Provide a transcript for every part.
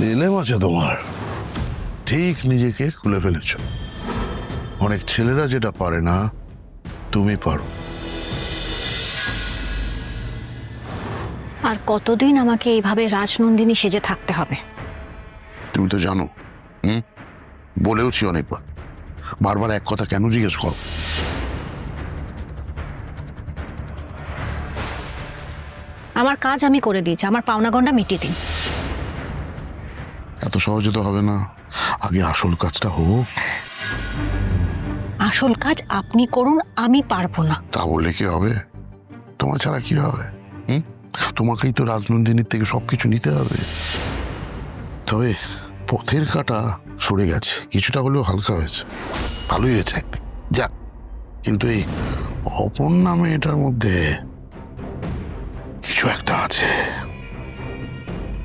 এলেম আছে তোমার, ঠিক নিজেকে খুলে ফেলেছ। অনেক ছেলেরা যেটা পারে না তুমি পারো। আর কতদিন আমাকে এইভাবে রাজনন্দিনী সেজে থাকতে হবে? তুমি তো জানো, বলেওছি অনেকবার, বারবার এক কথা কেন জিজ্ঞেস করো? আমার কাজ আমি করে দিয়েছি, আমার পাওনা গন্ডা মিটিয়ে দিন। এত সহজে তো হবে না, আগে আসল কাজটা হোক। আসল কাজ আপনি করুন, আমি পারবো না। তা বললে কি হবে? তোমার ছাড়া কি হবে? তোমাকেই তো রাজনন্দিনীর থেকে সবকিছু নিতে হবে। তবে পথের কাটা সরে গেছে, কিছুটা হলেও হালকা হয়েছে, ভালোই হয়েছে যাক। কিন্তু এই অপর নামে এটার মধ্যে কিছু একটা আছে।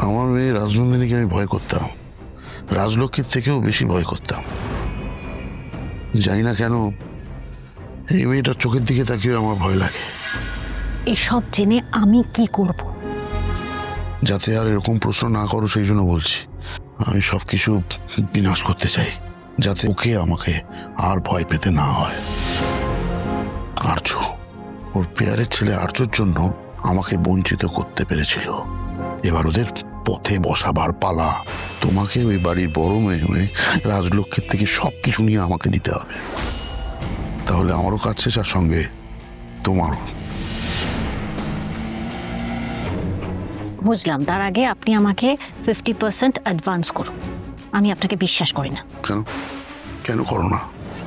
আমার মেয়ে রাজনন্দিনীকে আমি ভয় করতাম, রাজলক্ষ্মীর থেকেও বেশি ভয় করতাম। জানি না কেন এই মেয়েটার চোখের দিকে তাকিয়ে আমার ভয় লাগে। এসব জেনে আমি কি করব? যাতে আর এরকম প্রশ্ন না করো সেই জন্য বলছি। আমি সবকিছু বিনাশ করতে চাই, যাতে ওকে আমাকে আর ভয় পেতে না হয়। আর্য, ওর পেয়ারের ছেলে আর্যর জন্য আমাকে বঞ্চিত করতে পেরেছিল, এবার ওদের পথে বসাবার পালা। তোমাকে ওই বাড়ির বড় মেয়ে হয়ে রাজলক্ষ্মীর থেকে সবকিছু নিয়ে আমাকে দিতে হবে, তাহলে আমারও কাজ শেষ, আর সঙ্গে তোমারও। বুঝলাম, তার আগে আপনি আমাকে 50% অ্যাডভান্স করুন। আমি আপনাকে বিশ্বাস করি না। কেন কেন করো না?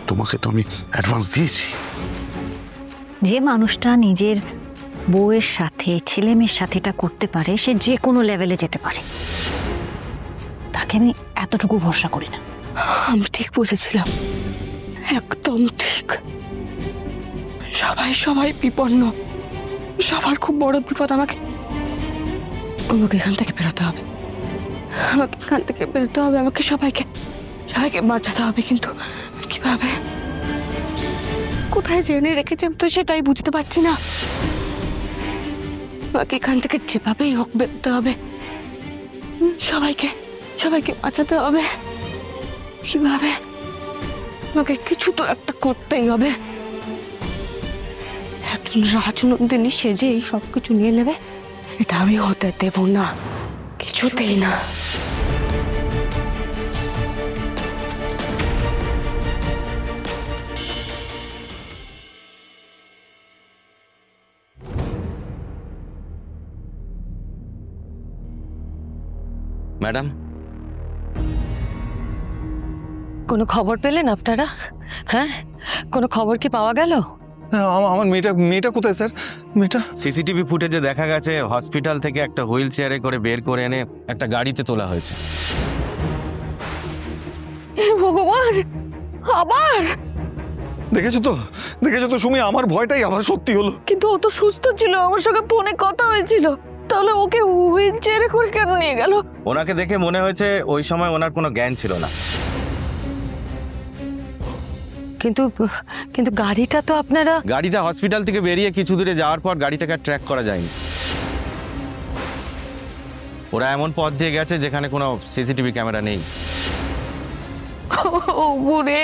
তোমাকে তো আমি অ্যাডভান্স দিয়েছি। যে মানুষটা নিজের বউয়ের সাথে ছেলে মেয়ের সাথে এটা করতে পারে, সে যে কোনো লেভেলে যেতে পারে। তাকে আমি এতটুকু ভরসা করি না। আমি ঠিক বুঝেছিলাম, একদম ঠিক। সবাই বিপন্ন, সবার খুব বড় বিপদ। আমাকে এখান থেকে বেরোতে হবে, আমাকে সবাইকে বাঁচাতে হবে। কিন্তু কিভাবে, কোথায় জেনে রেখেছি আমি তো সেটাই বুঝতে পারছি না। আমাকে এখান থেকে যেভাবেই হোক বেরোতে হবে, সবাইকে বাঁচাতে হবে। কিভাবে, আমাকে কিছু তো একটা করতেই হবে। একজন রাজনন্দিনী সেজে এই সবকিছু নিয়ে নেবে, এটা আমি হতে দেব না, কিছুতেই না। ম্যাডাম, কোনো খবর পেলেন আপনারা? হ্যাঁ, কোনো খবর কি পাওয়া গেল? আমার মেয়েটা কোথায় স্যার? মেয়েটা সিসিটিভি ফুটেজে দেখা গেছে হসপিটাল থেকে একটা হুইল চেয়ারে করে বের করে এনে একটা গাড়িতে তোলা হয়েছে। হে ভগবান, আবার? দেখেছো তো সুমি, আমার ভয়টাই আবার সত্যি হলো। কিন্তু ও তো সুস্থ ছিল, আমার সঙ্গে ফোনে কথা হয়েছিল। তাহলে ওকে হুইল চেয়ারে করে কেন নিয়ে গেল? ওনাকে দেখে মনে হয়েছে ওই সময় ওনার কোনো জ্ঞান ছিল না। কিন্তু গাড়িটা তো আপনারা... গাড়িটা হসপিটাল থেকে বেরিয়ে কিছু দূরে যাওয়ার পর গাড়িটাকে ট্র্যাক করা যায়নি। ওরা এমন পথ দিয়ে গেছে যেখানে কোনো সিসিটিভি ক্যামেরা নেই। ও বুড়ে,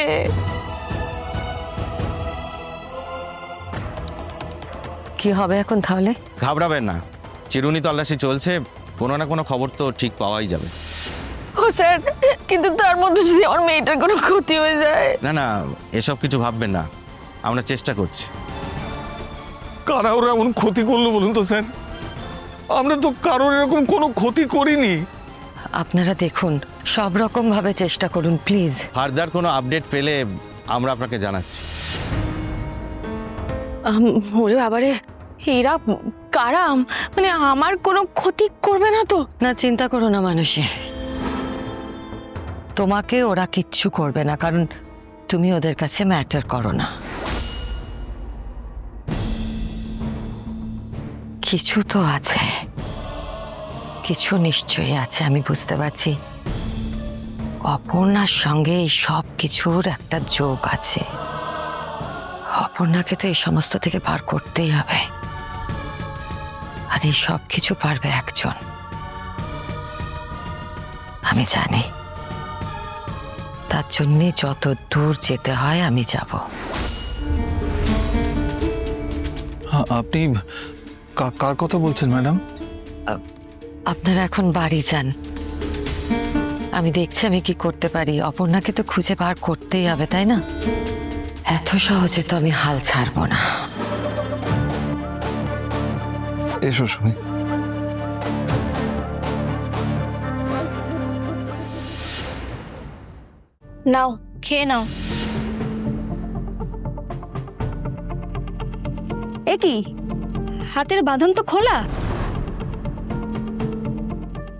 কি হবে এখন তাহলে? ঘাবড়াবেন না, চিরুনি তল্লাশি চলছে, কোনো না কোনো খবর তো ঠিক পাওয়াই যাবে। ও স্যার, কিন্তু তার মধ্যে যদি আমার মেয়েটার কোনো ক্ষতি হয়ে যায়? না, এসব কিছু ভাববেন না, আমরা চেষ্টা করছি। কারা ওরা এমন ক্ষতি করলো বলুন তো স্যার? আমরা তো কারোর এরকম কোনো ক্ষতি করিনি। আপনারা দেখুন, সব রকম ভাবে চেষ্টা করুন প্লিজ। ফার্দার কোনো আপডেট পেলে আমরা আপনাকে জানাচ্ছি। ওরে বাবারে, এরা কারা? মানে আমার কোনো ক্ষতি করবে না তো? না, চিন্তা করো না মানুষে, তোমাকে ওরা কিচ্ছু করবে না, কারণ তুমি ওদের কাছে ম্যাটার করো না। কিছু তো আছে, কিছু নিশ্চয়ই আছে, আমি বুঝতে পারছি। অপর্ণার সঙ্গে এই সব কিছুর একটা যোগ আছে। অপর্ণাকে তো এই সমস্ত থেকে বার করতেই হবে, আর এই সব কিছু পারবে একজন, আমি জানি, তার জন্যে যত দূর যেতে হয় আমি যাব। আপনি কার কথা বলছেন ম্যাডাম? আপনারা এখন বাড়ি যান, আমি দেখছি আমি কি করতে পারি। অপর্ণাকে তো খুঁজে বার করতেই হবে, তাই না? এত সহজে তো আমি হাল ছাড়বো না। এসো সুমি। নাও, খেয়ে নাও। এ কি, হাতের বাঁধন তো খোলা।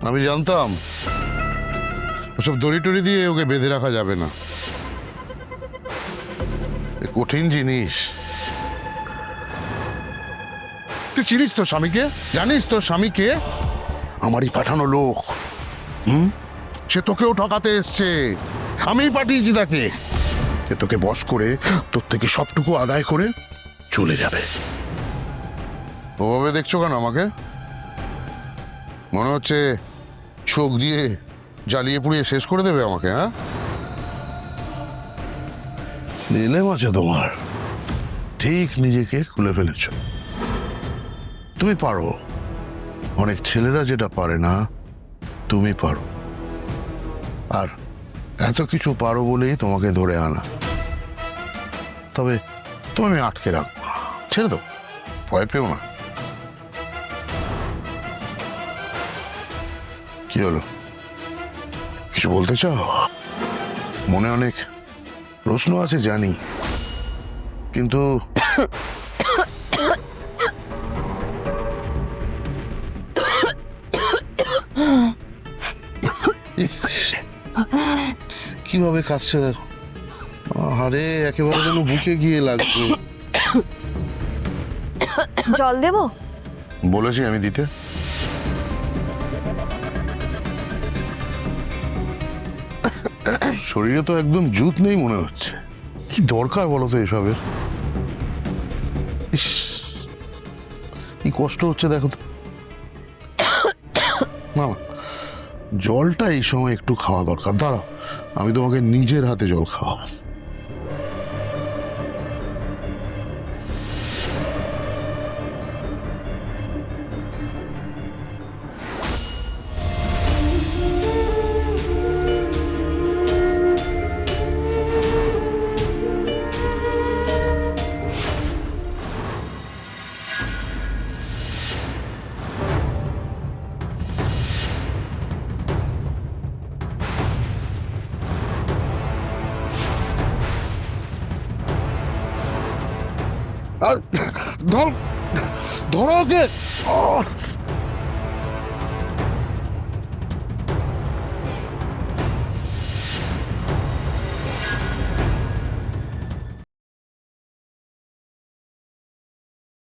আমি জানতাম ওসব দড়ি টড়ি দিয়ে ওকে বেঁধে রাখা যাবে না, এ কঠিন জিনিস। তুই চিনিস তোর স্বামীকে? জানিস তোর স্বামীকে? আমারই পাঠানো লোক। সে তোকেও ঠকাতে এসছে, আমি পাঠিয়েছি তাকে। সে তোকে বশ করে তোর থেকে সবটুকু আদায় করে চলে যাবে। ওভাবে দেখছো কেন আমাকে? মনে হচ্ছে চোখ দিয়ে জ্বালিয়ে পুড়িয়ে শেষ করে দেবে আমাকে? হ্যাঁ, দিলে আছে তোমার, ঠিক নিজেকে খুলে ফেলেছ। তুমি পারো, অনেক ছেলেরা যেটা পারে না তুমি পারো। আর এত কিছু পারো বলেই তোমাকে ধরে আনা। তবে তুমি আটকে রাখবো না, ছেড়ে দাও, ভয় পেও না। কি হলো, কিছু বলতে চাও? মনে অনেক প্রশ্ন আছে জানি, কিন্তু কিভাবে কাশছে দেখো। আরে একেবারে যেন বুকে গিয়ে লাগছে। জল দেবো? বলেছি আমি দিতে। শরীরে তো একদম জুত নেই মনে হচ্ছে। কি দরকার বলো তো এসবের? ইস, কি কষ্ট হচ্ছে দেখো তো। না না, জলটা এই সময় একটু খাওয়া দরকার। দাঁড়াও, আমি তোমাকে নিজের হাতে জল খাওয়াবো। আর ধরো ওকে।